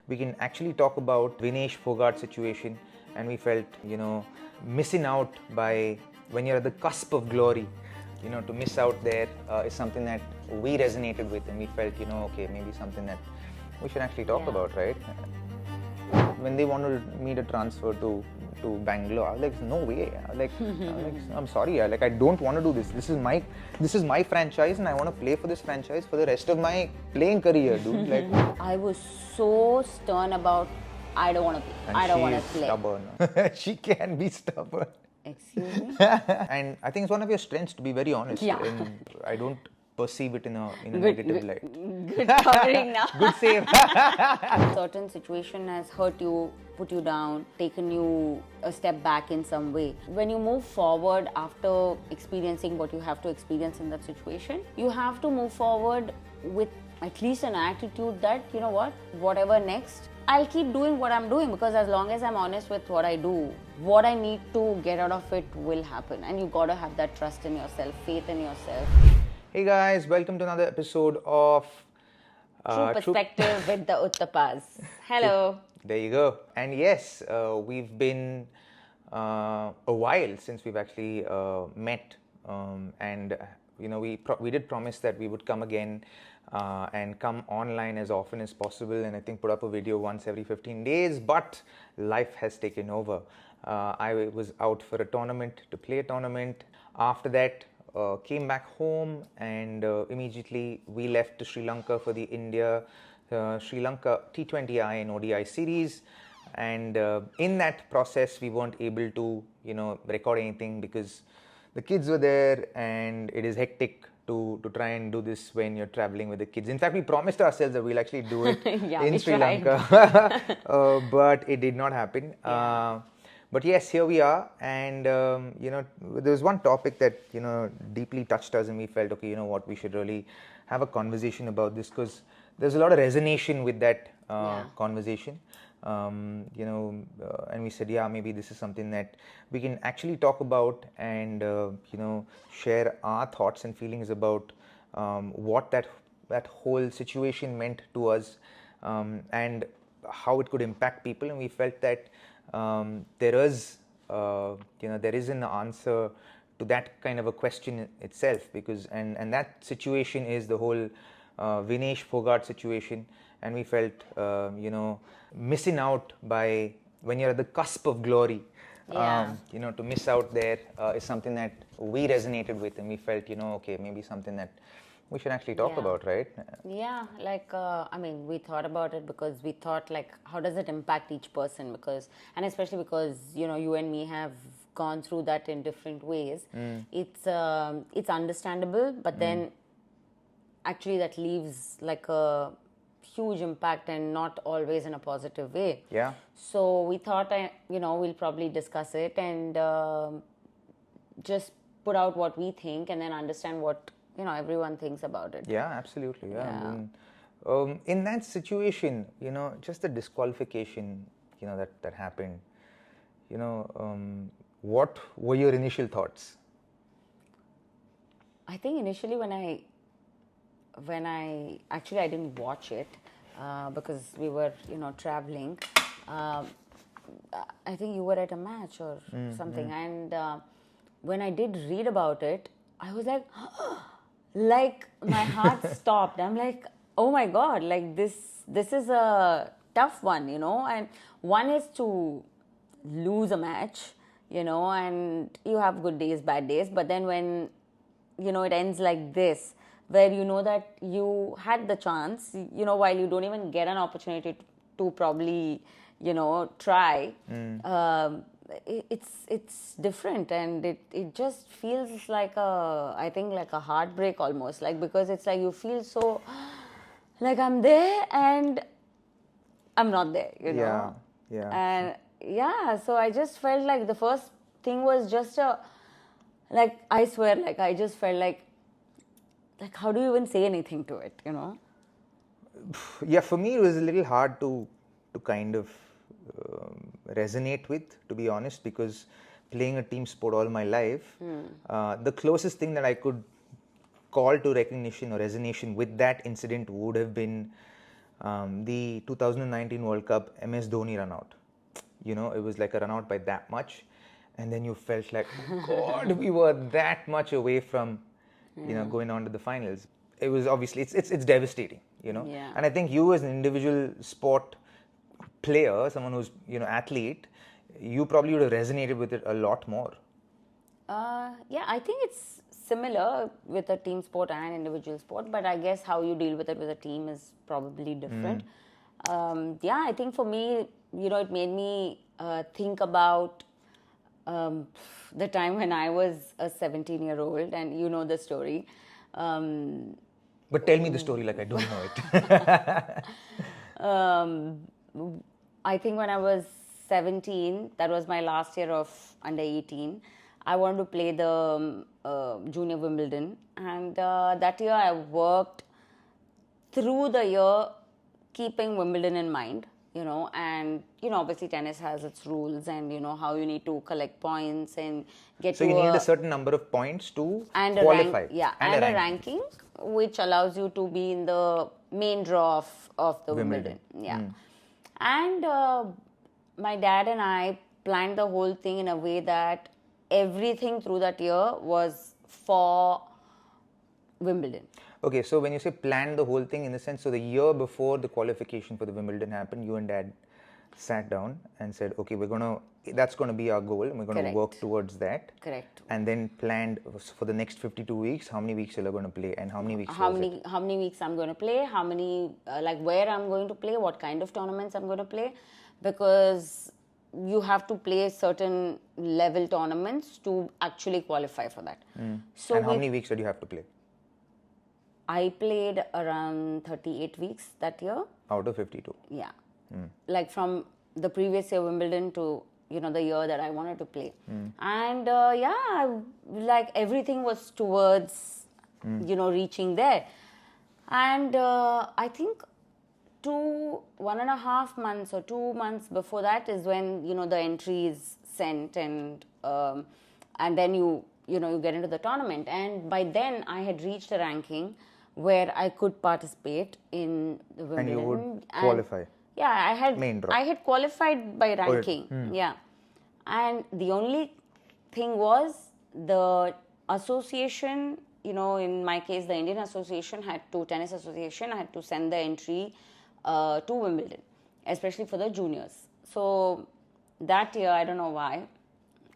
we can actually talk about Vinesh Phogat situation, and we felt, missing out by when you're at the cusp of glory, to miss out there is something that we resonated with, and we felt, okay, maybe something that we should actually talk about, right? When they wanted me to transfer to Bangalore, I was like, no way. I'm sorry, I don't want to do this. This is my franchise, and I want to play for this franchise for the rest of my playing career, dude. I was so stern about I don't want to play. I don't want to play. Stubborn. She can be stubborn. Excuse me? And I think it's one of your strengths, to be very honest. Yeah. And I don't perceive it in a negative light. Good covering now. Good save. Certain situation has hurt you, put you down, taken you a step back in some way. When you move forward after experiencing what you have to experience in that situation, you have to move forward with at least an attitude that, you know what, whatever next, I'll keep doing what I'm doing, because as long as I'm honest with what I do, what I need to get out of it will happen. And you gotta have that trust in yourself, faith in yourself. Hey guys, welcome to another episode of True Perspective with the Uthappas. Hello. There you go. And yes, we've been a while since we've actually met, and we did promise that we would come again and come online as often as possible, and I think put up a video once every 15 days, but life has taken over. I was out for a tournament, to play a tournament. After that, came back home, and immediately we left to Sri Lanka for the Sri Lanka T20I and ODI series, and in that process we weren't able to record anything because the kids were there, and it is hectic to try and do this when you're traveling with the kids. In fact, we promised ourselves that we'll actually do it in Sri Lanka, but it did not happen. Yeah. But yes, here we are, and there was one topic that deeply touched us, and we felt, okay, we should really have a conversation about this, because there's a lot of resonation with that conversation. And we said, maybe this is something that we can actually talk about, and share our thoughts and feelings about what that whole situation meant to us, and how it could impact people. And we felt that there is an answer to that kind of a question itself, because and that situation is the whole Vinesh Phogat situation. And we felt missing out by when you're at the cusp of glory, to miss out there is something that we resonated with, and we felt okay, maybe something that we should actually talk about, right? Yeah, we thought about it because we thought, how does it impact each person? And especially because, you and me have gone through that in different ways. It's understandable, but then actually that leaves a huge impact, and not always in a positive way. Yeah. So we thought, we'll probably discuss it and just put out what we think, and then understand what everyone thinks about it. Yeah, absolutely. Yeah. In that situation, just the disqualification, that happened, what were your initial thoughts? I think initially when I actually I didn't watch it because we were traveling. I think you were at a match or something, and when I did read about it, I was like my heart stopped. I'm like, oh my God, this is a tough one, and one is to lose a match, and you have good days, bad days, but then when it ends like this, where that you had the chance, while you don't even get an opportunity to probably try, it's different, and it just feels like a heartbreak almost, because it's you feel so I'm there and I'm not there, Yeah. And so I just felt the first thing was just I swear, I just felt how do you even say anything to it, Yeah, for me it was a little hard to kind of resonate with, to be honest, because playing a team sport all my life, the closest thing that I could call to recognition or resonation with that incident would have been The 2019 World Cup MS Dhoni run out. You know, it was like a run out by that much, and then you felt like, oh God, we were that much away from, you know, going on to the finals. It was obviously it's devastating, you know. Yeah. And I think you as an individual sport player, someone who's, you know, athlete, you probably would have resonated with it a lot more. Yeah, I think it's similar with a team sport and individual sport, but I guess how you deal with it with a team is probably different. Yeah, I think for me, you know, it made me think about the time when I was a 17-year-old, and you know the story. But tell me the story like I don't know it. I think when I was 17, that was my last year of under 18. I wanted to play the junior Wimbledon, and that year I worked through the year keeping Wimbledon in mind, you know, and you know, obviously tennis has its rules, and you know how you need to collect points and get So to you need a certain number of points to and qualify. and a ranking which allows you to be in the main draw of the Wimbledon. Yeah. And my dad and I planned the whole thing in a way that everything through that year was for Wimbledon. Okay, so when you say plan the whole thing, in the sense, so the year before the qualification for the Wimbledon happened, you and Dad sat down and said, okay, that's going to be our goal, and we're going to Correct. work towards that. Correct. And then planned for the next 52 weeks, how many weeks you're going to play, and how many weeks how many weeks I'm going to play, how many like where I'm going to play, what kind of tournaments I'm going to play, because you have to play certain level tournaments to actually qualify for that. So and how many weeks did you have to play? I played around 38 weeks that year. Out of 52? Yeah. Like from the previous year Wimbledon to, you know, the year that I wanted to play. And like everything was towards, you know, reaching there. And I think 1.5 months or 2 months before that is when, you know, the entry is sent, and then you get into the tournament. And by then I had reached a ranking where I could participate in the Wimbledon. And you would qualify? Yeah, I had qualified by ranking. Yeah. And the only thing was the association, you know, in my case, the Indian Association Tennis Association had to send the entry to Wimbledon, especially for the juniors. So that year, I don't know why.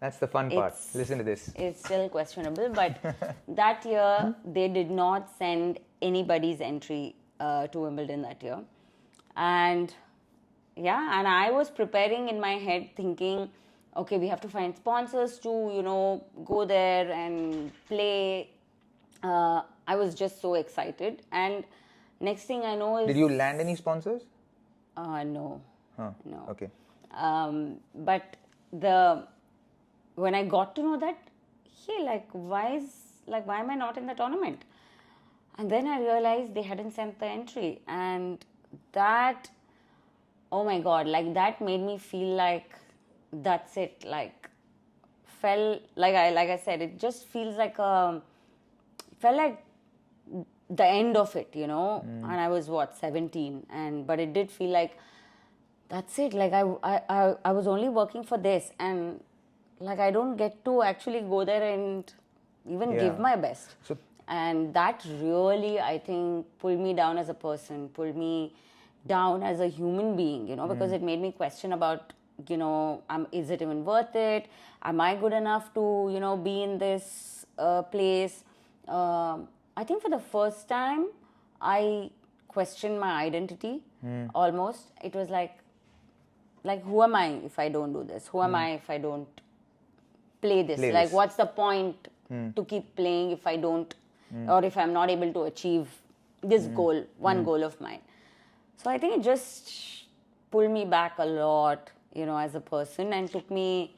That's the fun part. Listen to this. It's still questionable, but that year they did not send anybody's entry to Wimbledon that year. And yeah, and I was preparing in my head thinking, okay, we have to find sponsors to, you know, go there and play. I was just so excited. And next thing I know is... Did you land any sponsors? No. Huh. No. Okay. But when I got to know that, hey, why am I not in the tournament? And then I realized they hadn't sent the entry. And that, oh my God, like that made me feel like that's it. Like I said, it just feels like felt like the end of it, you know. And I was 17, but it did feel like that's it. Like I was only working for this, and like I don't get to actually go there and even give my best. And that really, I think, pulled me down as a person, pulled me down as a human being, you know, because it made me question about, you know, is it even worth it? Am I good enough to, you know, be in this place? I think for the first time, I questioned my identity almost. It was like, who am I if I don't do this? Who am I if I don't play this? Like, what's the point to keep playing if I don't, or if I'm not able to achieve this goal, one goal of mine? So I think it just pulled me back a lot, you know, as a person, and took me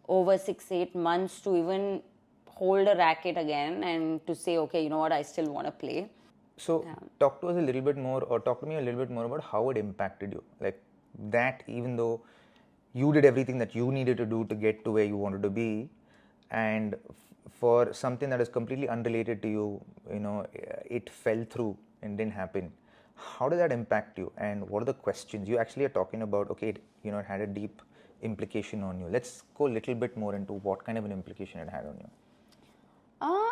over 6-8 months to even hold a racket again and to say, okay, you know what, I still want to play. So talk to me a little bit more about how it impacted you. Like that, even though you did everything that you needed to do to get to where you wanted to be, and for something that is completely unrelated to you, you know, it fell through and didn't happen. How did that impact you, and what are the questions you actually are talking about? Okay, it had a deep implication on you. Let's go a little bit more into what kind of an implication it had on you.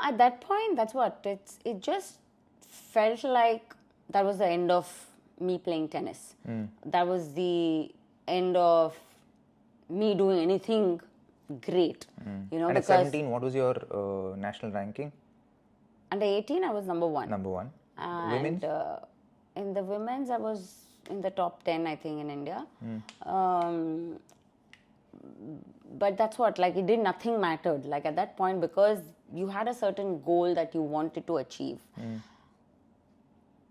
At that point, that's what it just felt like that was the end of me playing tennis. That was the end of me doing anything great. And at 17, what was your national ranking? Under 18, I was number 1. Number 1. And Women's? In the women's, I was in the top 10, I think, in India. But that's what, like, it did nothing mattered. Like, at that point, because you had a certain goal that you wanted to achieve.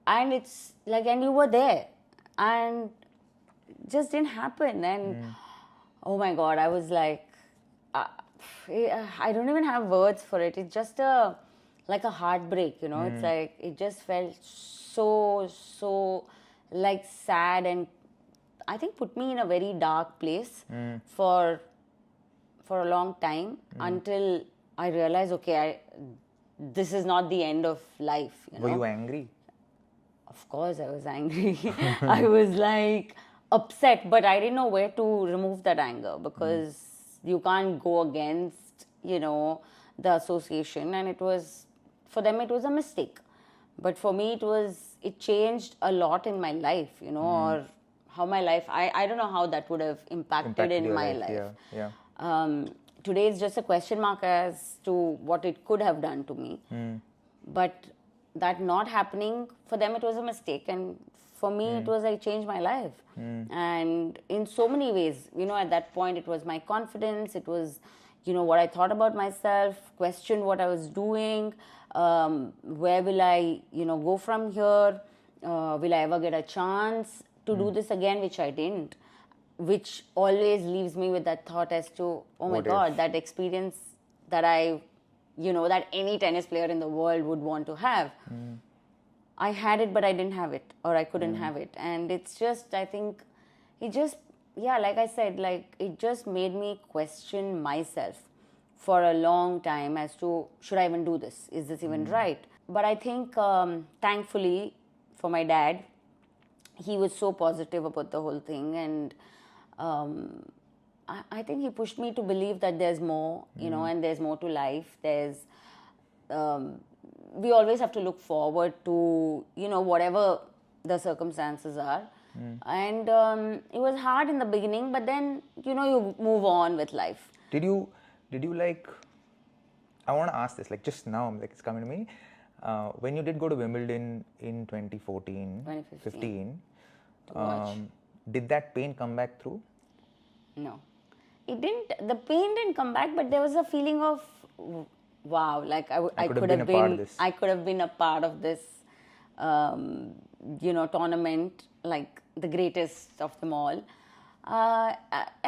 And it's like, and you were there. And it just didn't happen. And, oh my God, I was like, I don't even have words for it. It's just like a heartbreak, It's like, it just felt so like sad, and I think put me in a very dark place for a long time until I realized, okay, this is not the end of life. Were you angry? Of course, I was angry. I was like upset, but I didn't know where to remove that anger, because you can't go against, the association, and it was, for them, it was a mistake. But for me, it changed a lot in my life, or how my life, I don't know how that would have impacted in my life. Yeah. Today it's just a question mark as to what it could have done to me. But that not happening, for them it was a mistake, and for me it was like changed my life. And in so many ways, at that point it was my confidence, it was, what I thought about myself, questioned what I was doing, where will I, go from here, will I ever get a chance to do this again, which I didn't, which always leaves me with that thought as to, oh my God, that experience that that any tennis player in the world would want to have. I had it, but I didn't have it, or I couldn't have it. And it's just, I think, it just, like I said, like, it just made me question myself for a long time as to, should I even do this? Is this even right? But I think, thankfully, for my dad, he was so positive about the whole thing, and I think he pushed me to believe that there's more, and there's more to life. There's, we always have to look forward to, whatever the circumstances are. And it was hard in the beginning, but then, you move on with life. Did you like, I want to ask this, like, just now, like, it's coming to me. When you did go to Wimbledon in 2015, did that pain come back through? No, it didn't. The pain didn't come back, but there was a feeling of, wow, like I could have been a part of this, tournament, like the greatest of them all. I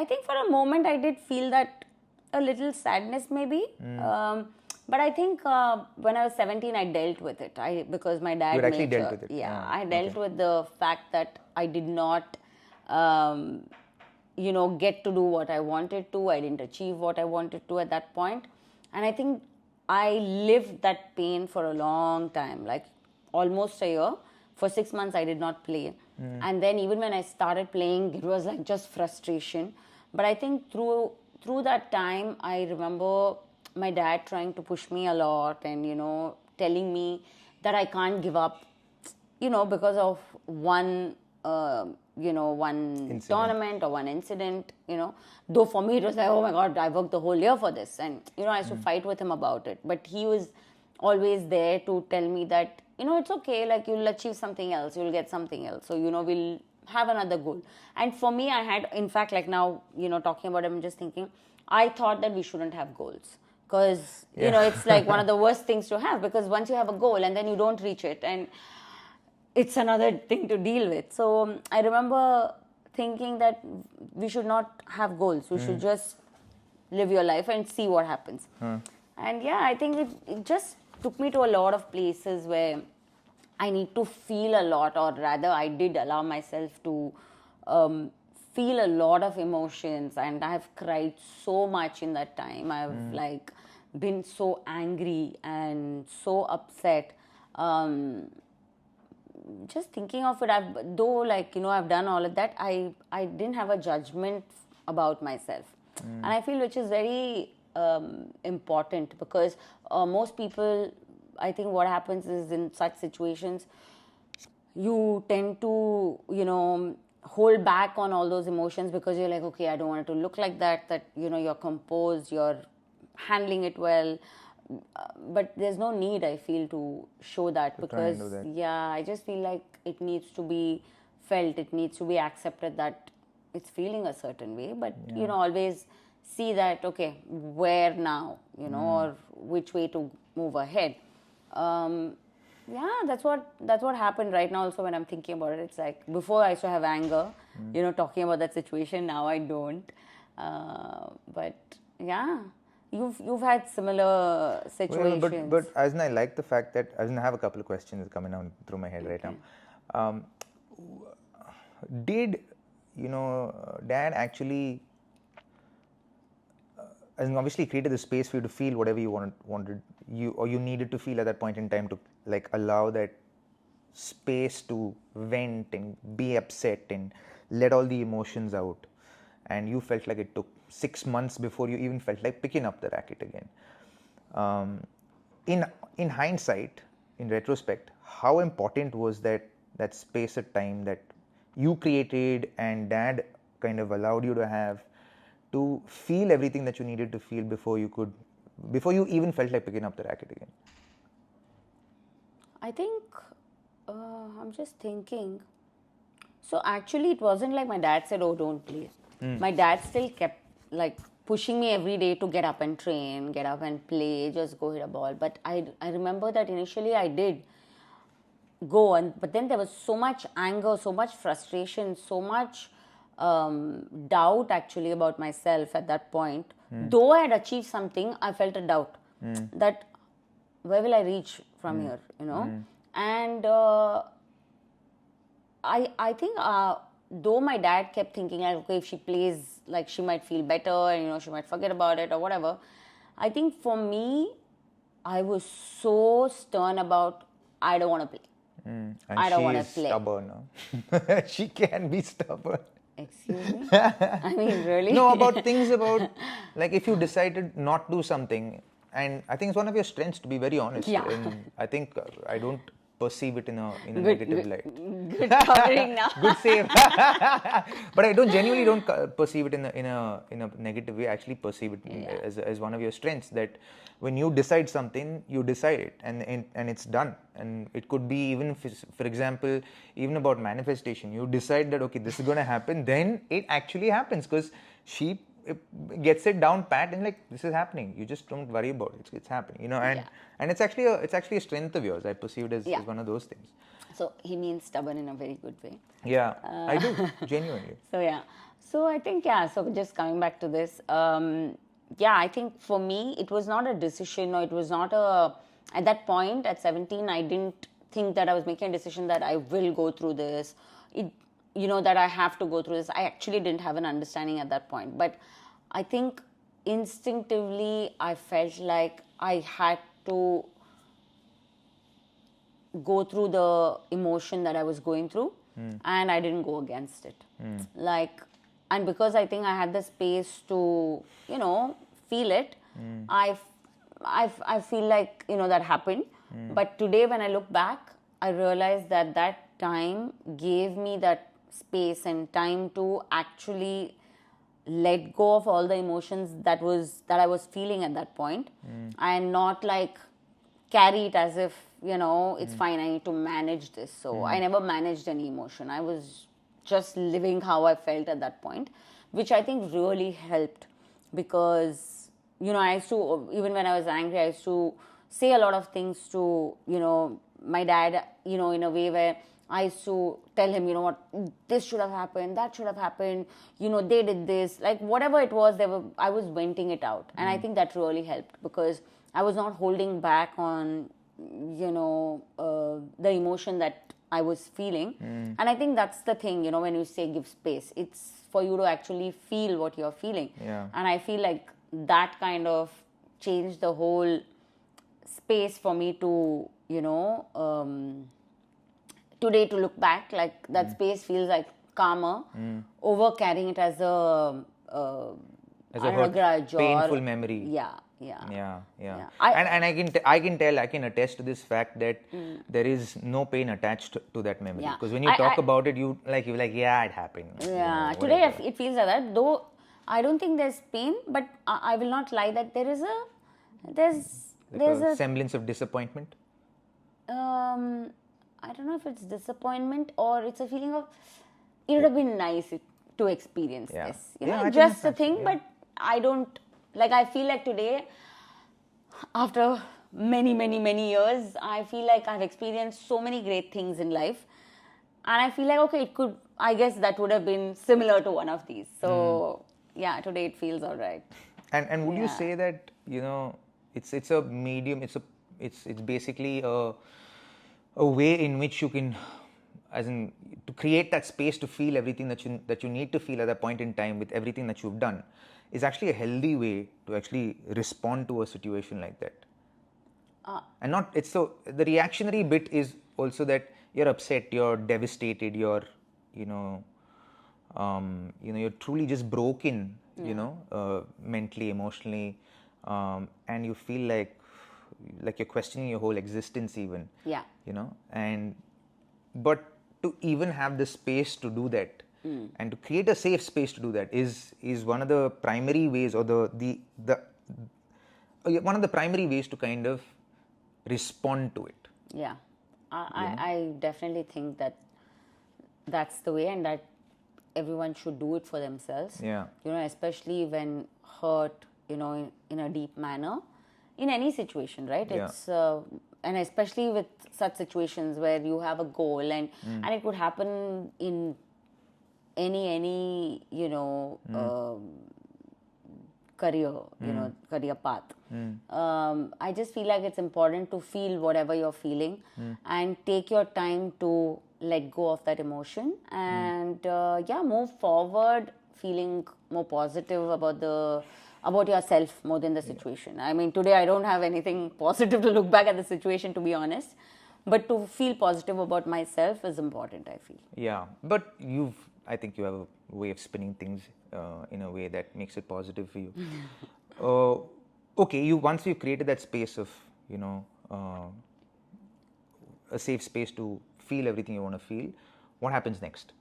think for a moment I did feel that, a little sadness maybe. But I think when I was 17, I dealt with it. Because my dad. You actually dealt with it. Yeah, I dealt with the fact that I did not, get to do what I wanted to. I didn't achieve what I wanted to at that point. And I think I lived that pain for a long time, like almost a year. For 6 months, I did not play. And then even when I started playing, it was like just frustration. But I think through that time, I remember my dad trying to push me a lot and, telling me that I can't give up, because of one incident. Tournament or one incident, Though for me it was like, oh my God, I worked the whole year for this. And, I used to fight with him about it. But he was always there to tell me that, it's okay, like, you'll achieve something else, you'll get something else. So, we'll have another goal. And for me, I had, in fact, like now, talking about it, I'm just thinking, I thought that we shouldn't have goals. Because, it's like one of the worst things to have, because once you have a goal and then you don't reach it, and it's another thing to deal with. So I remember thinking that we should not have goals. We should just live your life and see what happens. And I think it just took me to a lot of places where I need to feel a lot, or rather I did allow myself to feel a lot of emotions, and I've cried so much in that time. I've like been so angry and so upset. just thinking of it, I've done all of that, I didn't have a judgment about myself. And I feel which is very important, because most people, I think what happens is in such situations, you tend to, hold back on all those emotions, because you're like, okay, I don't want it to look like that, you're composed, you're handling it well. But there's no need, I feel, to show that, because I just feel like it needs to be felt, it needs to be accepted that it's feeling a certain way, but always see that, okay, where now, or which way to move ahead. That's what happened right now. Also, when I'm thinking about it, it's like before I used to have anger, talking about that situation. Now I don't. But yeah, you've had similar situations. But Azna, I like the fact that I have a couple of questions coming down through my head right now. Did Dad actually? Obviously created the space for you to feel whatever you wanted you needed to feel at that point in time, to like allow that space to vent and be upset and let all the emotions out. And you felt like it took 6 months before you even felt like picking up the racket again. In hindsight, in retrospect, how important was that space of time that you created and Dad kind of allowed you to have, to feel everything that you needed to feel before you even felt like picking up the racket again? I think, I'm just thinking. So actually, it wasn't like my dad said, oh, don't play. My dad still kept like pushing me every day to get up and train, get up and play, just go hit a ball. But I remember that initially I did go, but then there was so much anger, so much frustration, so much doubt actually about myself at that point. Though I had achieved something, I felt a doubt that where will I reach from here, and I think though my dad kept thinking like, okay, if she plays, like she might feel better and she might forget about it or whatever. I think for me, I was so stern about, I don't want to play. And I don't want to play. Stubborn. Huh? She can be stubborn. Excuse me? I mean, really? No, about things about, like if you decided not to do something, and I think it's one of your strengths to be very honest. Yeah. And I think I don't perceive it in a Good, negative light. Good covering now. Good save. But I genuinely don't perceive it in a negative way. I actually perceive it as one of your strengths, that when you decide something, you decide it, and it's done. And it could be even, for example, even about manifestation. You decide that, okay, this is going to happen, then it actually happens, because she gets it down pat and like, this is happening. You just don't worry about it. It's happening, and it's actually a strength of yours. I perceive it as one of those things. So he means stubborn in a very good way. Yeah, I do, genuinely. So I think, so just coming back to this, I think for me, it was not a decision, or it was not at that point, at 17, I didn't think that I was making a decision that I will go through this, that I have to go through this. I actually didn't have an understanding at that point. But I think instinctively, I felt like I had to go through the emotion that I was going through, and I didn't go against it. And because I think I had the space to, feel it, I feel like, that happened. But today when I look back, I realize that time gave me that space and time to actually let go of all the emotions that I was feeling at that point, and not like carry it as if, it's fine, I need to manage this. So I never managed any emotion. I was just living how I felt at that point, which I think really helped, because, I used to, even when I was angry, I used to say a lot of things to, my dad, in a way where I used to tell him, what, this should have happened, that should have happened, they did this, like whatever it was, I was venting it out. And I think that really helped, because I was not holding back on, the emotion that I was feeling. And I think that's the thing, when you say give space, it's for you to actually feel what you're feeling. Yeah. And I feel like that kind of changed the whole space for me to, today to look back, like that space feels like calmer over carrying it as a As I a don't know, hurt, grudge painful or memory. yeah. Yeah. I, And I can tell, I can attest to this fact that there is no pain attached to that memory. Yeah. Because when you talk about it, you're like, yeah, it happened. yeah, today whatever. it feels like that. Though I don't think there's pain, but I will not lie that there's Like there's a a semblance of disappointment. I don't know if it's disappointment or it's a feeling of it would have been nice to experience Yeah. this. Yeah, I think Just a that's thing, but I don't like. I feel like today, after many years, I feel like I've experienced so many great things in life, and I feel like okay, it could. I guess that would have been similar to one of these. So yeah, today it feels all right. And would you Yeah. say that it's a medium, it's basically a way in which you can, as in to create that space to feel everything that you need to feel at that point in time with everything that you've done, is actually a healthy way to actually respond to a situation like that. And not it's so the reactionary bit is also that you're upset, you're devastated, you're you're truly just broken, mentally, emotionally, and you feel like you're questioning your whole existence even. Yeah. And but to even have the space to do that and to create a safe space to do that is one of the primary ways, or the one of the primary ways to kind of respond to it. Yeah, I definitely think that that's the way, and that everyone should do it for themselves. Yeah. Especially when hurt, in a deep manner, in any situation, right? Yeah. It's and especially with such situations where you have a goal, and it could happen in any career, career path. I just feel like it's important to feel whatever you're feeling and take your time to let go of that emotion and move forward feeling more positive about yourself more than the situation. I mean, today I don't have anything positive to look back at the situation, to be honest, but to feel positive about myself is important, I feel. Yeah, but I think you have a way of spinning things in a way that makes it positive for you. Okay, once you've created that space of, a safe space to feel everything you want to feel, what happens next?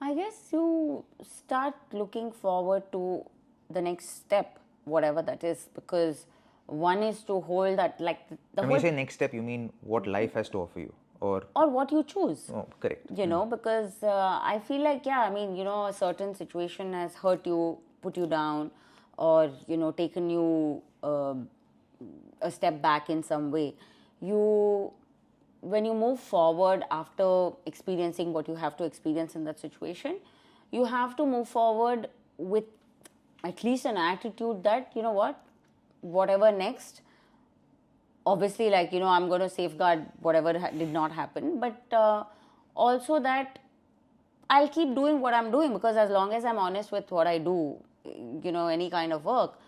I guess you start looking forward to the next step, whatever that is, because one is to hold that, like When you say next step, you mean what life has to offer you, or what you choose. Oh, correct. Because I feel like, a certain situation has hurt you, put you down, or, taken you a step back in some way. When you move forward after experiencing what you have to experience in that situation, you have to move forward with at least an attitude that, whatever next, obviously, I'm going to safeguard whatever did not happen, but also that I'll keep doing what I'm doing, because as long as I'm honest with what I do, any kind of work,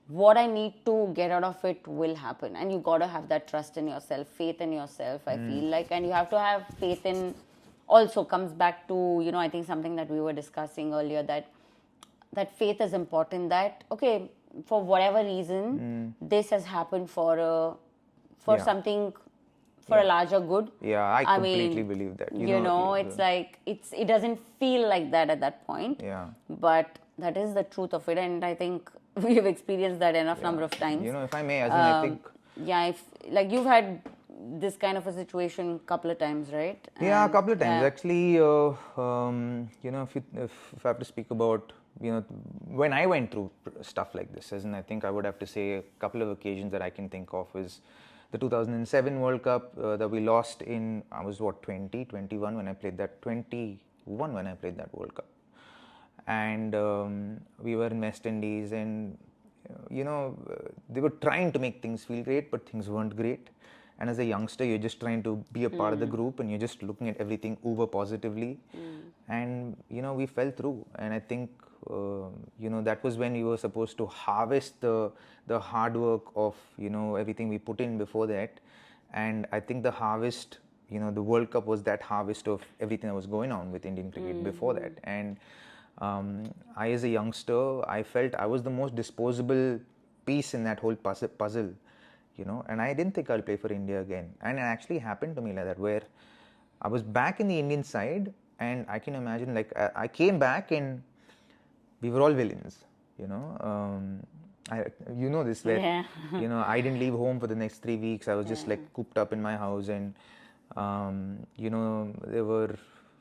what I need to get out of it will happen. And you got to have that trust in yourself, faith in yourself, I feel like. And you have to have faith in, also comes back to, I think something that we were discussing earlier, that faith is important, that, okay, for whatever reason, this has happened for something, for a larger good. Yeah, I completely believe that. It's like, it doesn't feel like that at that point. Yeah. But that is the truth of it, and I think we have experienced that enough number of times. If I may, as in, I think... Yeah, if you've had this kind of a situation a couple of times, right? Yeah, a couple of times. Actually, if I have to speak about, when I went through stuff like this, as in, I think I would have to say a couple of occasions that I can think of is the 2007 World Cup that we lost in, I was 21 when I played that, 21 when I played that World Cup. And we were in West Indies, and they were trying to make things feel great, but things weren't great. And as a youngster, you're just trying to be a part of the group, and you're just looking at everything uber positively. And we fell through, and I think that was when we were supposed to harvest the hard work of everything we put in before that. And I think the harvest the World Cup was that harvest of everything that was going on with Indian cricket before that. And I, as a youngster, I felt I was the most disposable piece in that whole puzzle, and I didn't think I'll play for India again. And it actually happened to me like that, where I was back in the Indian side, and I can imagine, like, I came back and we were all villains, this, where, Yeah. I didn't leave home for the next 3 weeks. I was just like cooped up in my house, and, there were,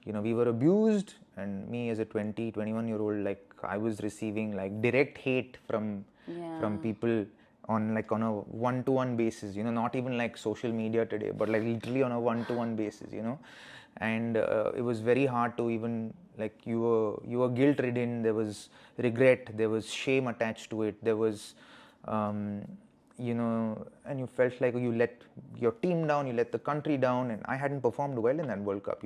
we were abused, and me as a 20, 21-year-old, like, I was receiving like direct hate from people on a one-to-one basis, not even like social media today, but like literally on a one-to-one basis, and it was very hard to even, like, you were guilt-ridden. There was regret, there was shame attached to it, there was and you felt like you let your team down, you let the country down. And I hadn't performed well in that World Cup.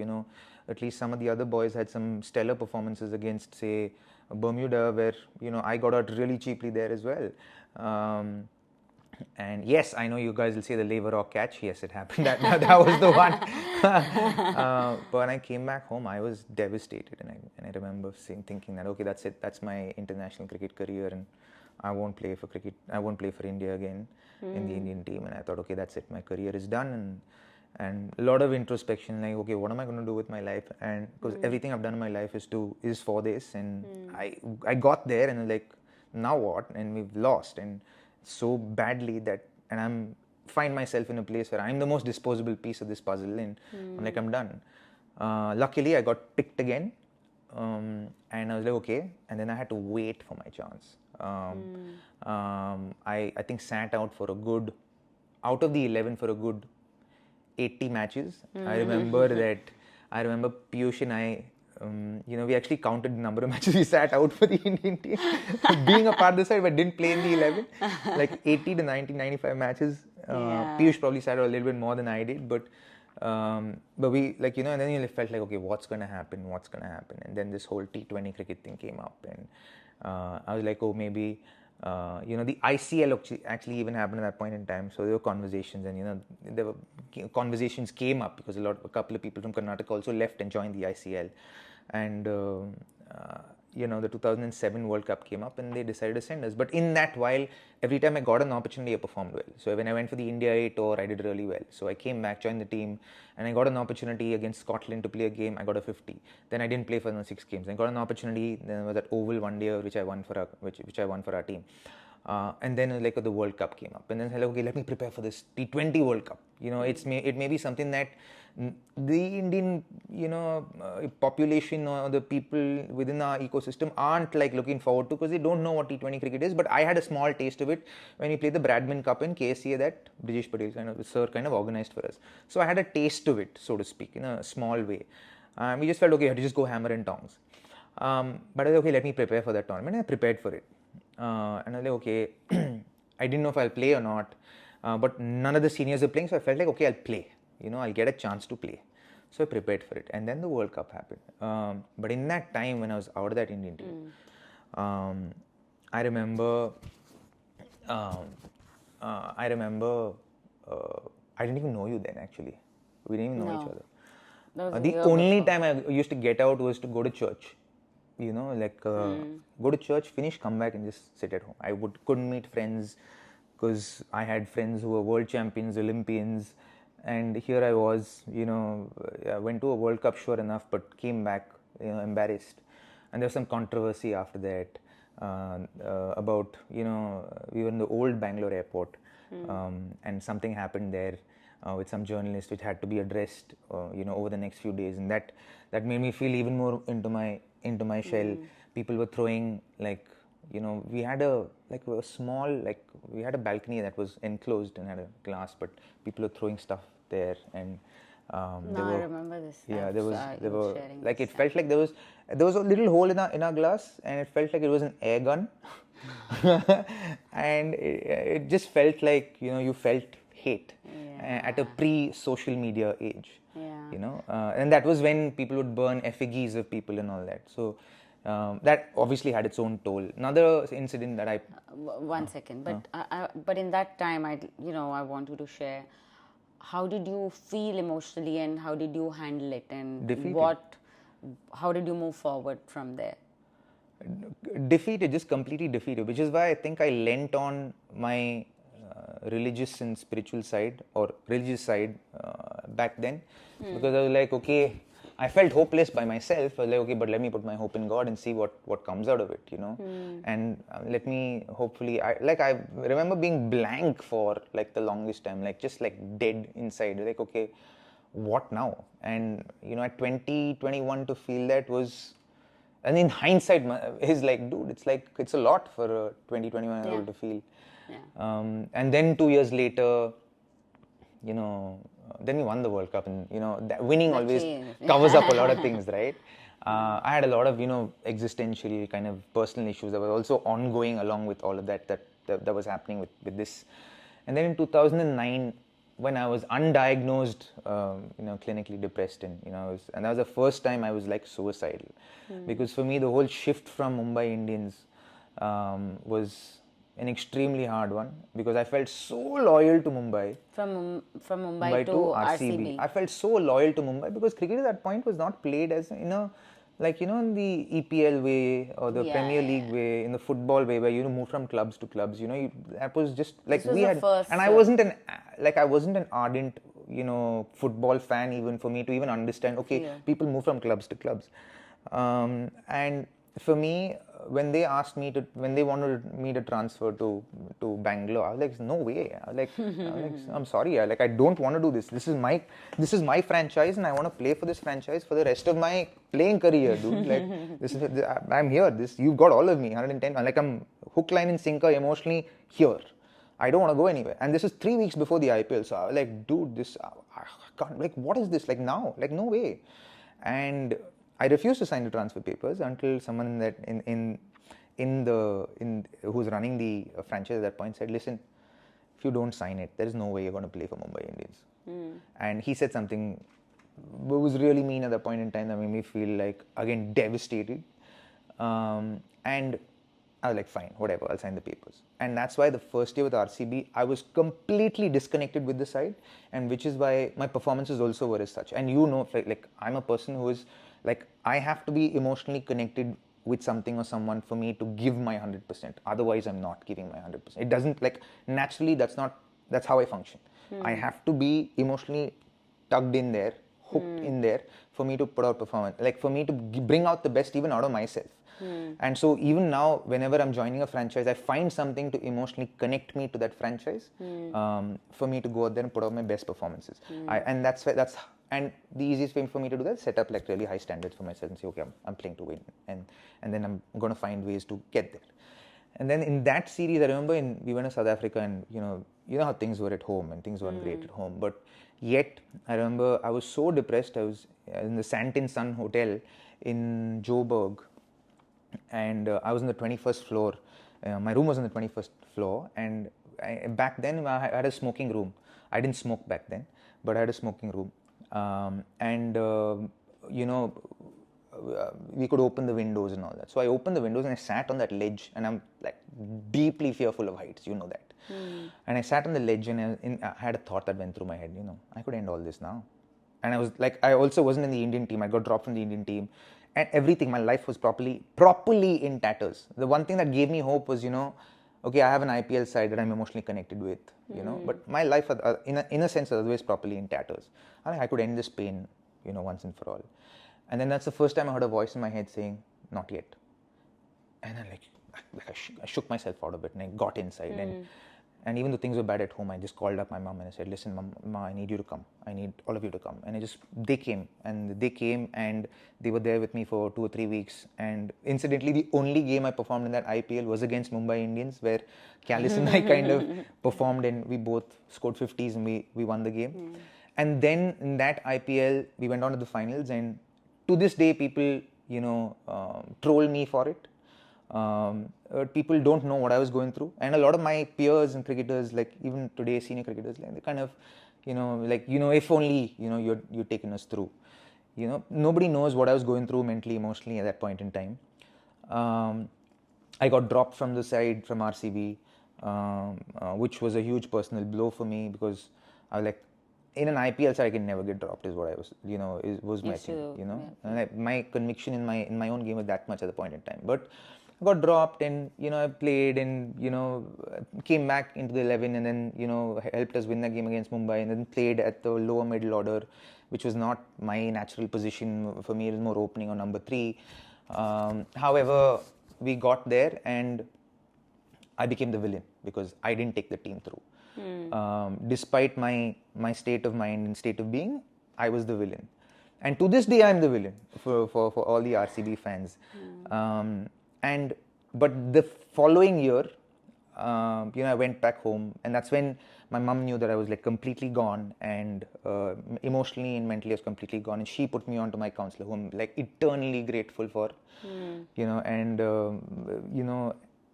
At least some of the other boys had some stellar performances against, say, Bermuda, where I got out really cheaply there as well. And yes, I know you guys will say the Lever Rock catch. Yes, it happened. That was the one. But when I came back home, I was devastated, and I remember thinking that, okay, that's it. That's my international cricket career, and I won't play for cricket. I won't play for India again in the Indian team. And I thought, okay, that's it. My career is done. And a lot of introspection, like, okay, what am I going to do with my life? And because everything I've done in my life is for this, and I got there, and like, now what? And we've lost, and so badly that, and find myself in a place where I'm the most disposable piece of this puzzle, and I'm like, I'm done. Luckily, I got picked again, and I was like, okay. And then I had to wait for my chance. I think sat out for a good, out of the 11 for a good 80 matches. I remember Piyush and I, we actually counted the number of matches we sat out for the Indian team, being a part of the side but didn't play in the 11, like 80 to 90, 95 matches. Piyush probably sat out a little bit more than I did, but we, like, and then you felt like, okay, what's going to happen? And then this whole T20 cricket thing came up, and I was like, oh, maybe, the ICL actually even happened at that point in time. So there were conversations, and, there were conversations came up because a couple of people from Karnataka also left and joined the ICL. And, the 2007 World Cup came up, and they decided to send us. But in that while, every time I got an opportunity, I performed well. So when I went for the India A tour, I did really well. So I came back, joined the team, and I got an opportunity against Scotland to play a game. I got a 50. Then I didn't play for another 6 games. I got an opportunity. Then there was that Oval one day, which I won for our team. And then, like, the World Cup came up, and then I said, okay, let me prepare for this T20 World Cup. It may be something that the Indian, population or the people within our ecosystem aren't like looking forward to, because they don't know what T20 cricket is. But I had a small taste of it when we played the Bradman Cup in KSCA that Brijesh Patel kind of organized for us. So I had a taste of it, so to speak, in a small way. We just felt, okay, I had to just go hammer and tongs. But I was okay, let me prepare for that tournament. And I prepared for it. And I was like, okay, I didn't know if I'll play or not, but none of the seniors were playing, so I felt like, okay, I'll play. I'll get a chance to play. So I prepared for it, and then the World Cup happened. But in that time, when I was out of that Indian team, I remember I didn't even know you then, actually. We didn't even know each other. The only time I used to get out was to go to church. Go to church, finish, come back, and just sit at home. I couldn't meet friends because I had friends who were world champions, Olympians, and here I was, I went to a World Cup, sure enough, but came back, embarrassed. And there was some controversy after that about, we were in the old Bangalore airport, and something happened there with some journalist which had to be addressed, over the next few days, and that made me feel even more into my shell. People were throwing, like, we had a small, we had a balcony that was enclosed and had a glass, but people were throwing stuff there, and I remember this. Yeah, there were like, it felt like there was a little hole in our glass, and it felt like it was an air gun, and it just felt like, you felt hate at a pre-social media age. And that was when people would burn effigies of people and all that. So that obviously had its own toll. Another incident that one second, but but in that time, I want you to share how did you feel emotionally, and how did you handle it, and Defeated. how did you move forward from there? Defeated, just completely defeated, which is why I think I lent on my religious and spiritual side, or religious side, back then, because I was like, okay, I felt hopeless by myself. I was like, okay, but let me put my hope in God and see what comes out of it, and let me hopefully, I remember being blank for like the longest time, like just like dead inside, like, okay, what now? And at 20, 21 to feel that was, and in hindsight, he's like, dude, it's a lot for a 20, 21-year-old to feel. Yeah. And then 2 years later, then we won the World Cup, and that winning That always changed. covers up a lot of things, right? I had a lot of existential kind of personal issues that were also ongoing along with all of that was happening with this. And then in 2009, when I was undiagnosed, clinically depressed, and and that was the first time I was like suicidal, because for me the whole shift from Mumbai Indians was an extremely hard one, because I felt so loyal to Mumbai. From Mumbai to RCB. I felt so loyal to Mumbai because cricket at that point was not played as in the EPL way or the Premier League way, in the football way, where move from clubs to clubs. That was just like This was we the had, first, and I wasn't an ardent football fan, even for me to even understand. Okay, people move from clubs to clubs, and for me, when they wanted me to transfer to Bangalore, I was like, no way. I was like, I'm sorry. I don't want to do this. This is my franchise, and I want to play for this franchise for the rest of my playing career, dude. I'm here. You've got all of me, 110. I'm hook, line, and sinker emotionally here. I don't want to go anywhere. And this is 3 weeks before the IPL, so I was like, dude, I can't. What is this? Now? No way. And I refused to sign the transfer papers until someone who's running the franchise at that point said, listen, if you don't sign it, there is no way you're going to play for Mumbai Indians. And he said something that was really mean at that point in time that made me feel like, again, devastated. And I was like, fine, whatever, I'll sign the papers. And that's why the first year with RCB, I was completely disconnected with the side, and which is why my performances also were as such. And like I'm a person who is like, I have to be emotionally connected with something or someone for me to give my 100%. Otherwise, I'm not giving my 100%. It doesn't, naturally, that's how I function. I have to be emotionally tugged in there, hooked in there, for me to put out performance, like for me to bring out the best even out of myself. And so even now, whenever I'm joining a franchise, I find something to emotionally connect me to that franchise, for me to go out there and put out my best performances. And the easiest way for me to do that is set up like really high standards for myself and say, okay, I'm playing to win, and then I'm going to find ways to get there. And then in that series, I remember we went to South Africa, and you know how things were at home, and things weren't great at home. But yet, I remember I was so depressed. I was in the Santin Sun Hotel in Joburg, and I was on the 21st floor. My room was on the 21st floor, and back then I had a smoking room. I didn't smoke back then, but I had a smoking room, we could open the windows and all that. So I opened the windows and I sat on that ledge, and I'm like deeply fearful of heights, you know that. And I sat on the ledge, and I had a thought that went through my head, I could end all this now. And I was like, I also wasn't in the Indian team. I got dropped from the Indian team, and everything, my life was properly in tatters. The one thing that gave me hope was, okay, I have an IPL side that I'm emotionally connected with, but my life, in a sense, was otherwise properly in tatters. I could end this pain, once and for all. And then that's the first time I heard a voice in my head saying, not yet. And then I shook myself out of it, and I got inside. And even though things were bad at home, I just called up my mom and I said, listen, Mama, I need you to come. I need all of you to come. And they came, and they were there with me for 2 or 3 weeks. And incidentally, the only game I performed in that IPL was against Mumbai Indians, where Callis and I kind of performed, and we both scored 50s, and we won the game. And then in that IPL, we went on to the finals, and to this day, people, troll me for it. People don't know what I was going through, and a lot of my peers and cricketers, like even today senior cricketers, like they kind of, if only you're taking us through. Nobody knows what I was going through mentally, emotionally at that point in time. I got dropped from the side from RCB, which was a huge personal blow for me, because I was like, in an IPL side, I can never get dropped. Is what I was, was my Used thing. to, And my conviction in my own game was that much at the point in time. But I got dropped, and I played, and came back into the 11, and then helped us win that game against Mumbai, and then played at the lower middle order, which was not my natural position. For me, it was more opening or number 3. However, we got there, and I became the villain because I didn't take the team through. Despite my state of mind and state of being, I was the villain. And to this day, I'm the villain for all the RCB fans. But the following year, I went back home, and that's when my mum knew that I was like completely gone, and emotionally and mentally I was completely gone. And she put me on to my counselor, who I'm like eternally grateful for.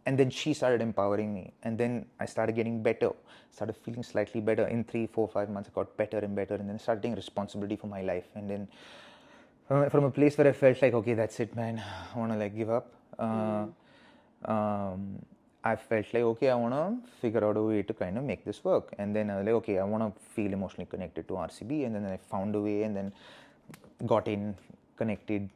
And then she started empowering me, and then I started getting better, started feeling slightly better. In 3, 4, 5 months, I got better and better, and then I started taking responsibility for my life. And then from a place where I felt like, okay, that's it, man, I want to like give up. I felt like, okay, I want to figure out a way to kind of make this work. And then I was like, okay, I want to feel emotionally connected to RCB. And then I found a way, and then got in, connected.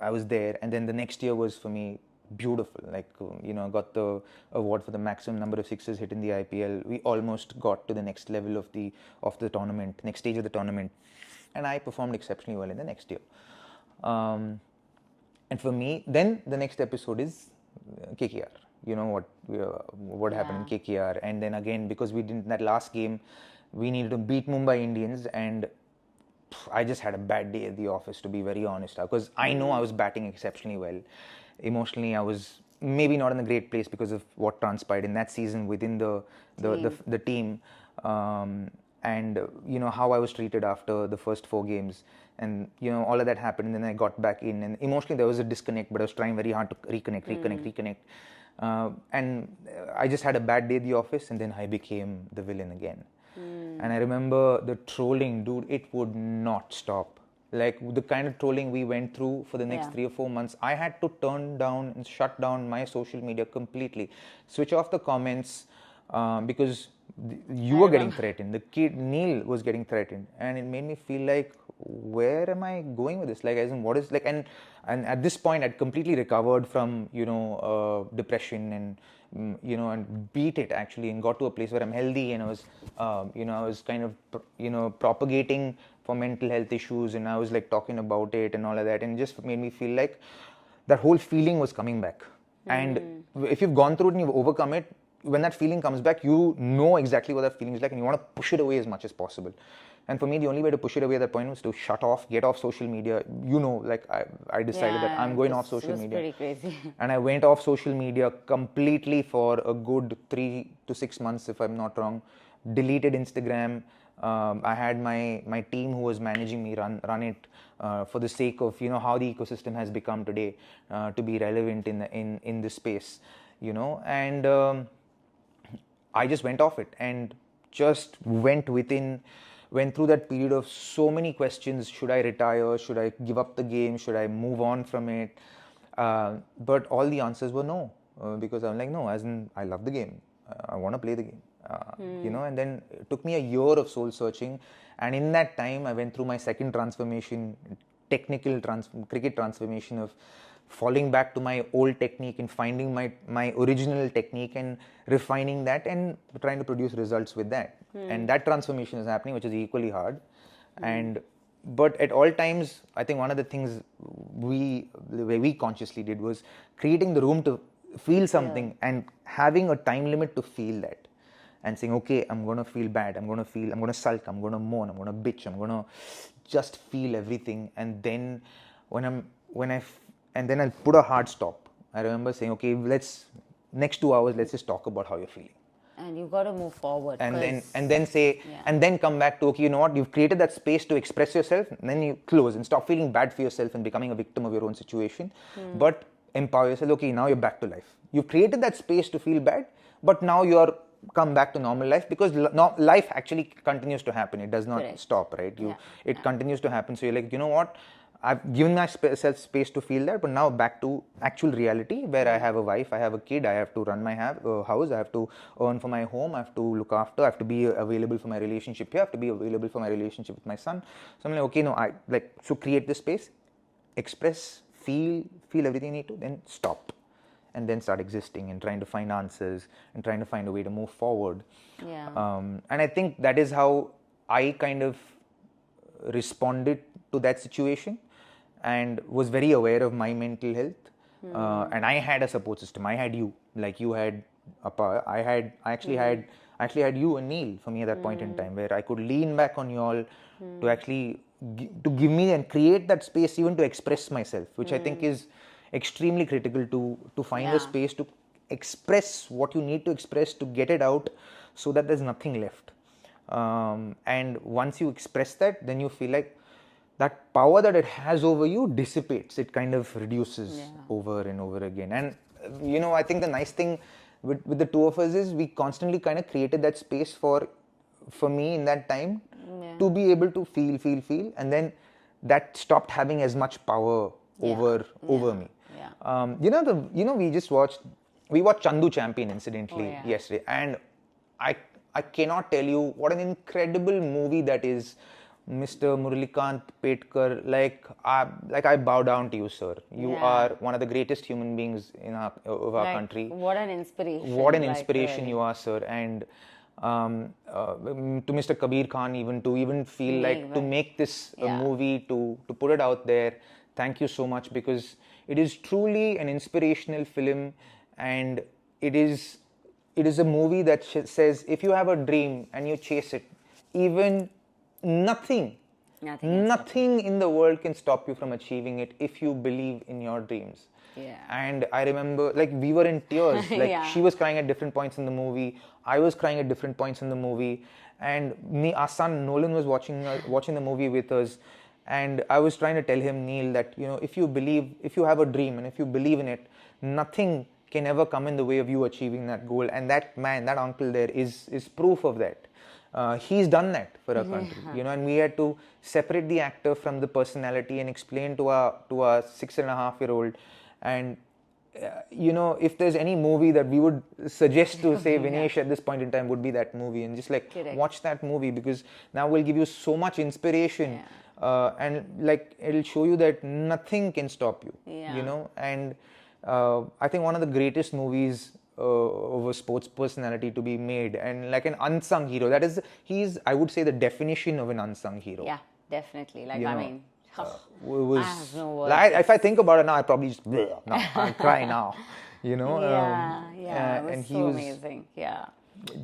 I was there. And then the next year was for me beautiful. Like, I got the award for the maximum number of sixes hit in the IPL. We almost got to the next level of the tournament, next stage of the tournament. And I performed exceptionally well in the next year. And for me, then the next episode is KKR. You know what happened in KKR. And then again, because we didn't, that last game, we needed to beat Mumbai Indians, and I just had a bad day at the office, to be very honest, because I know I was batting exceptionally well. Emotionally, I was maybe not in a great place because of what transpired in that season within the team, and how I was treated after the first 4 games, and all of that happened. And then I got back in, and emotionally there was a disconnect, but I was trying very hard to reconnect. And I just had a bad day at the office, and then I became the villain again. And I remember the trolling, dude, it would not stop. Like the kind of trolling we went through for the next 3 or 4 months, I had to turn down and shut down my social media completely, switch off the comments, because you were getting threatened. The kid Neil was getting threatened, and it made me feel like, where am I going with this? Like, as in, what is like, and at this point, I'd completely recovered from depression, and and beat it actually, and got to a place where I'm healthy, and I was I was kind of propagating for mental health issues, and I was like talking about it and all of that, and it just made me feel like that whole feeling was coming back. And if you've gone through it and you've overcome it, when that feeling comes back, you know exactly what that feeling is like, and you want to push it away as much as possible. And for me, the only way to push it away at that point was to shut off, get off social media. Like I decided that I'm going off social media. Pretty crazy. And I went off social media completely for a good 3 to 6 months, if I'm not wrong. Deleted Instagram. I had my team who was managing me run it for the sake of how the ecosystem has become today, to be relevant in this space, and I just went off it and just went through that period of so many questions. Should I retire? Should I give up the game? Should I move on from it? But all the answers were no, because I'm like, no, as in, I love the game. I want to play the game. And then it took me a year of soul searching. And in that time, I went through my second transformation, cricket transformation, of falling back to my old technique and finding my original technique and refining that and trying to produce results with that. And that transformation is happening, which is equally hard. But at all times, I think one of the things we consciously did was creating the room to feel something and having a time limit to feel that. And saying, okay, I'm going to feel bad. I'm going to sulk. I'm going to moan. I'm going to bitch. I'm going to just feel everything. And then then I'll put a hard stop. I remember saying, okay, next 2 hours, let's just talk about how you're feeling. And you've got to move forward. And then come back to, okay, you know what? You've created that space to express yourself. And then you close and stop feeling bad for yourself and becoming a victim of your own situation. But empower yourself. Okay, now you're back to life. You've created that space to feel bad, but now you're come back to normal life, because life actually continues to happen. It does not stop, right? It continues to happen. So you're like, you know what? I've given myself space to feel that, but now back to actual reality where I have a wife, I have a kid, I have to run my house, I have to earn for my home, I have to look after, I have to be available for my relationship here, I have to be available for my relationship with my son. So I'm like, okay, no, I like so create this space, express, feel everything you need to, then stop, and then start existing and trying to find answers and trying to find a way to move forward. Yeah. And I think that is how I kind of responded to that situation and was very aware of my mental health. And I had a support system. I had you, like you had Appa. I actually had you and Neil for me at that point in time, where I could lean back on you all to actually to give me and create that space even to express myself, which I think is extremely critical to find a space to express what you need to express, to get it out so that there's nothing left. And once you express that, then you feel like that power that it has over you dissipates. It kind of reduces over and over again. And I think the nice thing with the two of us is we constantly kind of created that space for me in that time to be able to feel, and then that stopped having as much power over me. We watched Chandu Champion incidentally yesterday, and I cannot tell you what an incredible movie that is. Mr. Murlikant Petkar, like I bow down to you, sir. You are one of the greatest human beings of our country. What an inspiration! What an inspiration really. You are, sir. And to Mr. Kabir Khan, even to feel like to make this a movie, to put it out there. Thank you so much, because it is truly an inspirational film, and it is a movie that says if you have a dream and you chase it, even nothing in the world can stop you from achieving it if you believe in your dreams. And I remember, like, we were in tears. Like, she was crying at different points in the movie, I was crying at different points in the movie, and our son Nolan was watching the movie with us, and I was trying to tell him, Neil, that if you have a dream and if you believe in it, nothing can ever come in the way of you achieving that goal. And that uncle there is proof of that. He's done that for our country, and we had to separate the actor from the personality and explain to our 6.5-year-old. And if there's any movie that we would suggest to say Vinesh at this point in time, would be that movie, and just like watch that movie, because now we'll give you so much inspiration, and like it'll show you that nothing can stop you. And I think one of the greatest movies of a sports personality to be made, and like an unsung hero. I would say, the definition of an unsung hero. Yeah, definitely. Like, I have no words. Like, if I think about it now, I probably just I'll cry now. It was and he so was amazing. Yeah,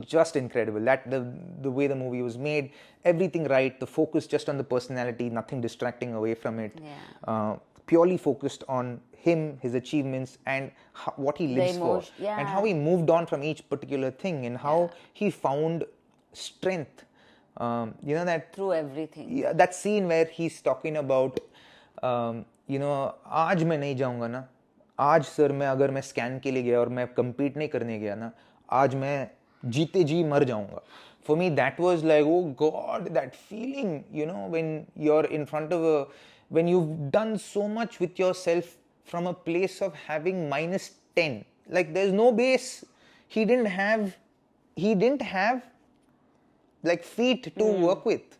just incredible. That the way the movie was made, everything right. The focus just on the personality, nothing distracting away from it. Purely focused on him, his achievements, and what he lives for, and how he moved on from each particular thing, and how he found strength. That through everything. Yeah, that scene where he's talking about, आज मैं नहीं जाऊंगा ना, आज sir मैं अगर मैं scan के लिए गया और मैं compete नहीं करने गया ना, आज मैं जीते जी मर जाऊंगा. For me, that was like, oh God, that feeling, when you're in front of when you've done so much with yourself from a place of having -10, like there's no base. He didn't have like feet to work with.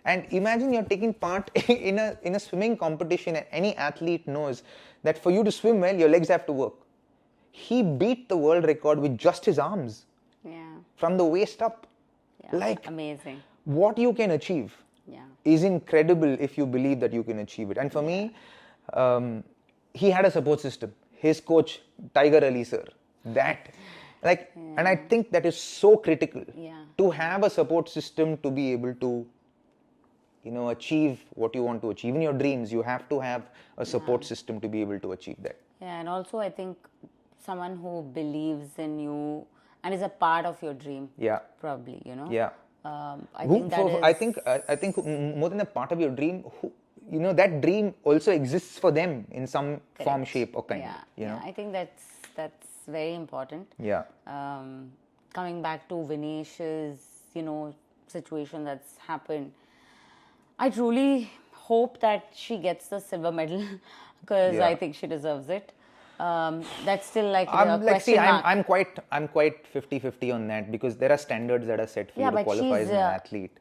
And imagine you're taking part in a swimming competition, and any athlete knows that for you to swim well, your legs have to work. He beat the world record with just his arms. From the waist up. Like, amazing. What you can achieve is incredible if you believe that you can achieve it. And for me, he had a support system. His coach, Tiger Ali sir, and I think that is so critical to have a support system to be able to, achieve what you want to achieve. In your dreams, you have to have a support system to be able to achieve that. Yeah, and also I think someone who believes in you and is a part of your dream. Probably, Yeah. I think more than a part of your dream, that dream also exists for them in some form, shape, or kind. I think that's very important. Coming back to Vinesh's, situation that's happened, I truly hope that she gets the silver medal because Yeah. I think she deserves it. That's still like a I'm like, see, question mark. I'm quite 50-50 on that, because there are standards that are set for Yeah, you to but qualify she's as an athlete.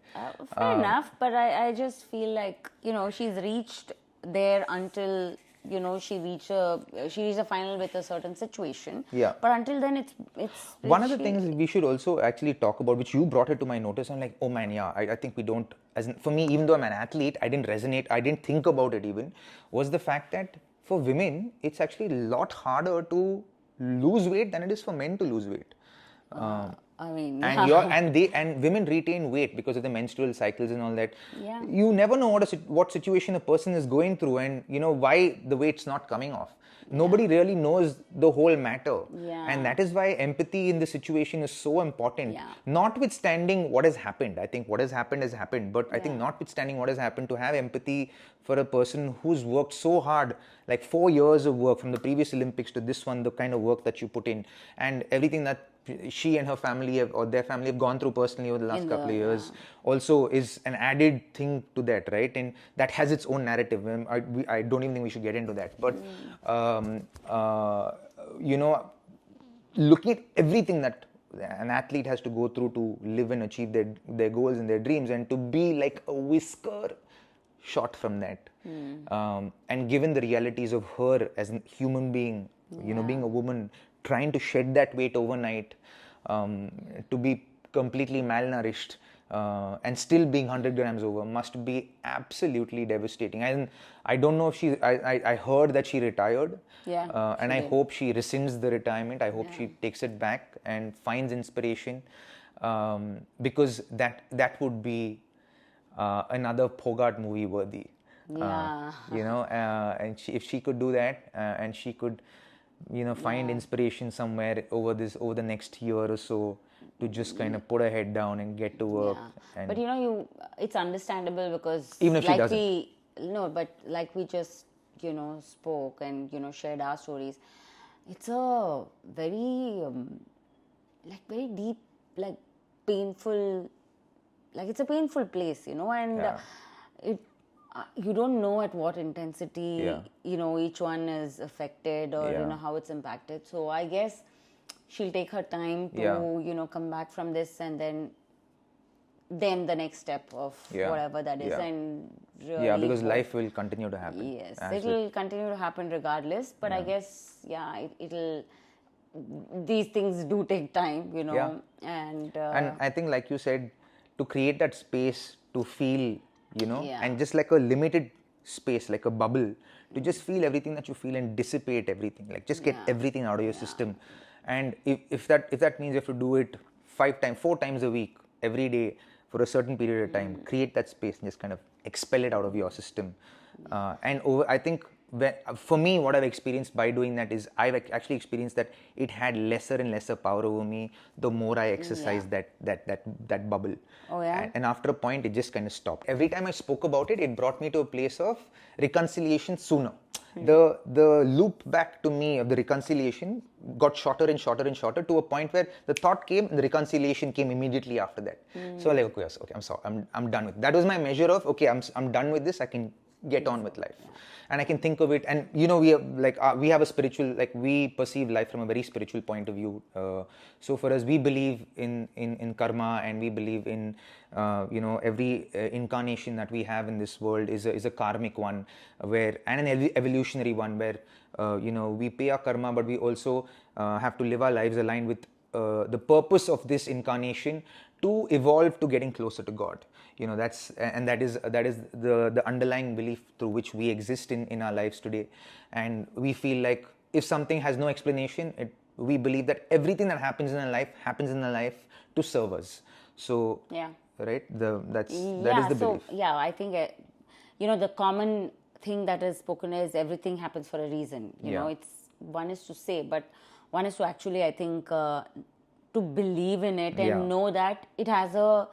fair enough. But I just feel like, you know, she's reached there until, you know, she reached a final with a certain situation. Yeah. But until then, it's One of the she- things we should also actually talk about, which you brought it to my notice, I'm like, oh man, yeah, I think we don't, for me, even though I'm an athlete, I didn't resonate, I didn't think about it even, was the fact that for women, it's actually a lot harder to lose weight than it is for men to lose weight. I mean, And yeah. and women retain weight because of the menstrual cycles and all that. Yeah. You never know what situation a person is going through, and you know why the weight's not coming off. Nobody really knows the whole matter. Yeah. And that is why empathy in this situation is so important. Yeah. Notwithstanding what has happened, I think what has happened, but I think Yeah. notwithstanding what has happened, to have empathy for a person who's worked so hard, like 4 years of work from the previous Olympics to this one, the kind of work that you put in, and everything that she and her family or their family have gone through personally over the last couple of years, also is an added thing to that, right? And that has its own narrative. I don't even think we should get into that. But you know, looking at everything that an athlete has to go through to live and achieve their goals and their dreams, and to be like a whisker shot from that, and given the realities of her as a human being, you know, being a woman, trying to shed that weight overnight, to be completely malnourished, and still being 100 grams over, must be absolutely devastating. And I don't know if I heard that she retired. Yeah, And she I did. hope she rescinds the retirement. I hope she takes it back and finds inspiration, because that would be another Phogat movie worthy. Yeah. You know, and if she could do that, and she could, you know, find inspiration somewhere over the next year or so, to just kind of put her head down and get to work. Yeah. And But you know, it's understandable because Even if she like doesn't. like we just, you know, spoke and, you know, shared our stories. It's a very very deep, like painful, like it's a painful place, you know, and Yeah. it you don't know at what intensity, Yeah. you know, each one is affected, or you Yeah. know how it's impacted. So I guess she'll take her time to, Yeah. you know, come back from this, and then the next step of Yeah. whatever that is. Yeah. And really Yeah, because hope- life will continue to happen. yes, as it'll continue to happen regardless, but I guess it'll these things do take time, you know. Yeah. And And I think, like you said, to create that space to feel, you know, Yeah. and just like a limited space, like a bubble, to just feel everything that you feel and dissipate everything, like just get everything out of your system. And if that means you have to do it 4 times a week, every day for a certain period of time, create that space and just kind of expel it out of your system. I think for me, what I've experienced by doing that is I've actually experienced that it had lesser and lesser power over me the more I exercised that bubble. Oh, yeah? And after a point, it just kind of stopped. Every time I spoke about it, it brought me to a place of reconciliation sooner. The loop back to me of the reconciliation got shorter and shorter and shorter, to a point where the thought came and the reconciliation came immediately after that. So like, okay, yes, okay, I'm sorry, I'm done with it. That was my measure of, okay, I'm done with this, I can get on with life. And I can think of it, and you know, we have a spiritual, like, we perceive life from a very spiritual point of view. So for us, we believe in karma, and we believe in you know, every incarnation that we have in this world is a karmic one, and an evolutionary one, where you know, we pay our karma, but we also have to live our lives aligned with the purpose of this incarnation, to evolve to getting closer to God. You know, that is the underlying belief through which we exist in our lives today. And we feel like if something has no explanation, we believe that everything that happens in our life to serve us. So right, that is the belief. Yeah, I think you know, the common thing that is spoken is everything happens for a reason. You know, it's one is to say, but one is to actually, I think, to believe in it and know that it has a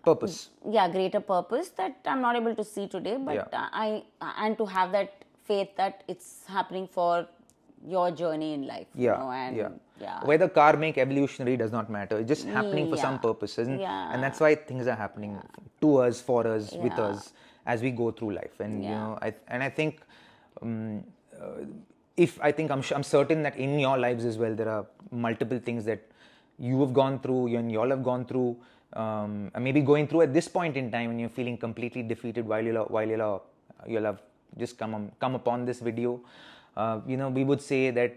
purpose. Greater purpose that I'm not able to see today, but and to have that faith that it's happening for your journey in life. You know, and whether karmic, evolutionary, does not matter. It's just happening for some purposes, and that's why things are happening to us, for us, with us. as we go through life. And Yeah. I think if I think I'm certain that in your lives as well there are multiple things that you have gone through, you and y'all have gone through, and maybe going through at this point in time, and you're feeling completely defeated while you'll have just come upon this video. We would say that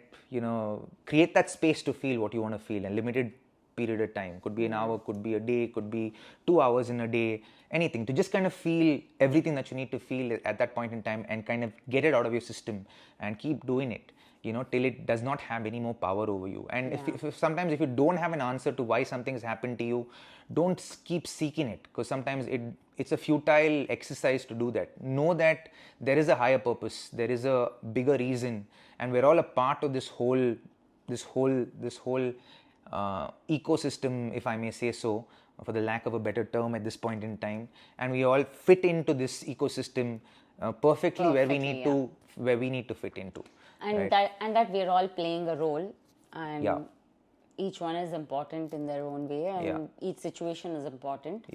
create that space to feel what you want to feel, and limited period of time, could be an hour, could be a day, could be 2 hours in a day, anything, to just kind of feel everything that you need to feel at that point in time, and kind of get it out of your system and keep doing it, till it does not have any more power over you. And if sometimes if you don't have an answer to why something's happened to you, don't keep seeking it, because sometimes it's a futile exercise to do that. Know that there is a higher purpose, there is a bigger reason, and we're all a part of this whole ecosystem, if I may say so, for the lack of a better term at this point in time. And we all fit into this ecosystem perfectly where we need to fit into. And right? that we're all playing a role, and each one is important in their own way, and each situation is important.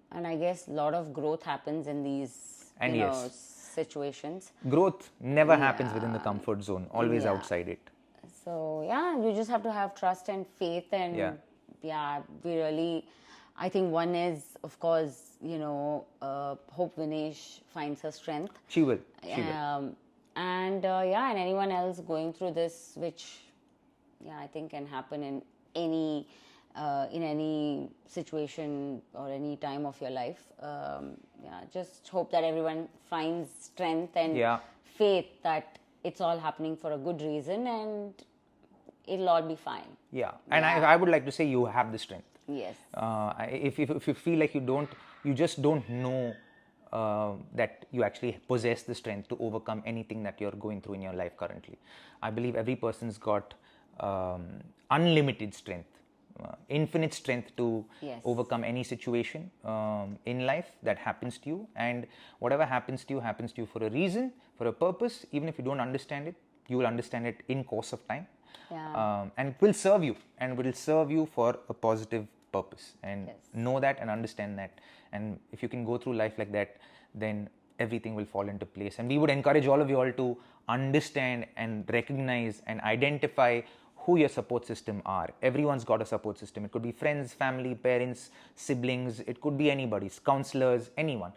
And I guess a lot of growth happens in these situations. Growth never happens within the comfort zone, always outside it. So you just have to have trust and faith, and we really, I think one is, of course, hope Vinesh finds her strength. She will. And anyone else going through this, which I think can happen in any situation or any time of your life. Just hope that everyone finds strength and faith that it's all happening for a good reason, and it'll all be fine. And I would like to say you have the strength. Yes. If you feel like you just don't know that you actually possess the strength to overcome anything that you're going through in your life currently. I believe every person's got unlimited strength, infinite strength to overcome any situation in life that happens to you. And whatever happens to you for a reason, for a purpose. Even if you don't understand it, you will understand it in course of time. And it will serve you, and will serve you for a positive purpose. And know that and understand that. And if you can go through life like that, then everything will fall into place. And we would encourage all of you all to understand and recognize and identify who your support system are. Everyone's got a support system. It could be friends, family, parents, siblings. It could be anybody's, counselors, anyone.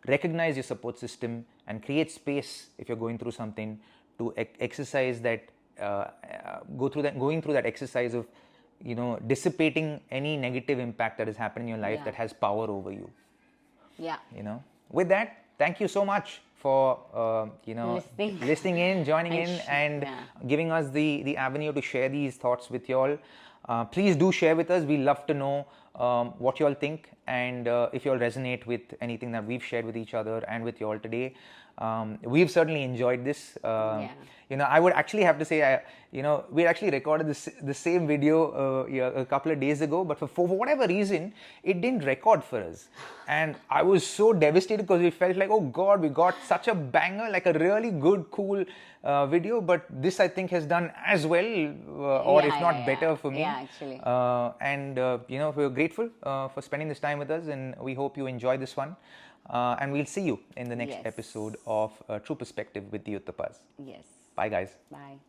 Recognize your support system and create space if you're going through something to exercise that, going through that exercise of, dissipating any negative impact that has happened in your life that has power over you. With that, thank you so much for listening in, joining in, and giving us the avenue to share these thoughts with you all. Please do share with us. We love to know what you all think, and if you all resonate with anything that we've shared with each other and with you all today. We've certainly enjoyed this. I would actually have to say, we actually recorded the same video a couple of days ago, but for whatever reason, it didn't record for us. And I was so devastated because we felt like, oh God, we got such a banger, like a really good, cool video. But this, I think, has done as well, or if not better for me. Yeah, actually. We're grateful for spending this time with us, and we hope you enjoy this one. And we'll see you in the next episode of True Perspective with the Uthappas. Yes. Bye, guys. Bye.